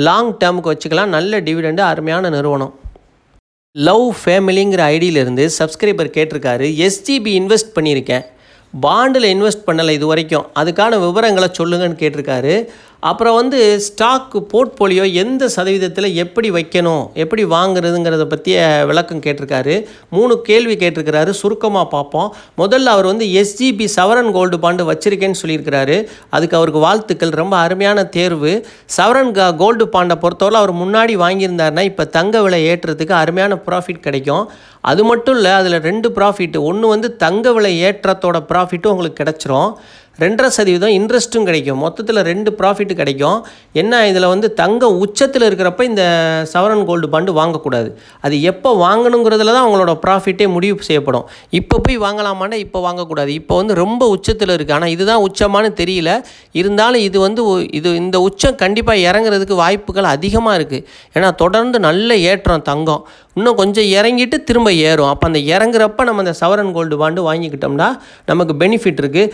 Long டேர்முக்கு வச்சுக்கலாம். நல்ல dividend, அருமையான நிறுவனம். லவ் ஃபேமிலிங்கிற ஐடியிலேருந்து சப்ஸ்கிரைபர் கேட்டிருக்காரு, எஸ்ஜிபி இன்வெஸ்ட் பண்ணியிருக்கேன், பாண்டில் இன்வெஸ்ட் பண்ணலை இது வரைக்கும், அதுக்கான விவரங்களை சொல்லுங்கன்னு கேட்டிருக்காரு. அப்புறம் ஸ்டாக்கு போர்ட்ஃபோலியோ எந்த சதவீதத்தில் எப்படி வைக்கணும், எப்படி வாங்குறதுங்கிறத பற்றிய விளக்கம் கேட்டிருக்காரு. 3 கேள்வி கேட்டிருக்கிறாரு. சுருக்கமாக பார்ப்போம். முதல்ல அவர் எஸ்ஜிபி சவரன் கோல்டு பாண்டு வச்சுருக்கேன்னு சொல்லியிருக்கிறாரு. அதுக்கு அவருக்கு வாழ்த்துக்கள். ரொம்ப அருமையான தேர்வு. சவரன் கோல்டு பாண்டை பொறுத்தவரை அவர் முன்னாடி வாங்கியிருந்தாருன்னா இப்போ தங்க விலை ஏற்றத்துக்கு அருமையான ப்ராஃபிட் கிடைக்கும். அது மட்டும் இல்லை, அதில் 2 ப்ராஃபிட். ஒன்று தங்க விலை ஏற்றத்தோட ப்ராஃபிட்டும் உங்களுக்கு கிடச்சிரும். 2.5% இன்ட்ரெஸ்ட்டும் கிடைக்கும். மொத்தத்தில் 2 ப்ராஃபிட் கிடைக்கும். என்ன, இதில் தங்கம் உச்சத்தில் இருக்கிறப்ப இந்த சவரன் கோல்டு பாண்டு வாங்கக்கூடாது. அது எப்போ வாங்கணுங்கிறதுல தான் அவங்களோட ப்ராஃபிட்டே முடிவு செய்யப்படும். இப்போ போய் வாங்கலாமான்னா இப்போ வாங்கக்கூடாது. இப்போ ரொம்ப உச்சத்தில் இருக்குது. ஆனால் இதுதான் உச்சமானு தெரியல. இருந்தாலும் இது இந்த உச்சம் கண்டிப்பாக இறங்குறதுக்கு வாய்ப்புகள் அதிகமாக இருக்குது. ஏன்னா தொடர்ந்து நல்ல ஏற்றம் தங்கம். இன்னும் கொஞ்சம் இறங்கிட்டு திரும்ப ஏறும். அப்போ அந்த இறங்குறப்ப நம்ம அந்த சவரன் கோல்டு பாண்டு வாங்கிக்கிட்டோம்னா நமக்கு பெனிஃபிட் இருக்குது.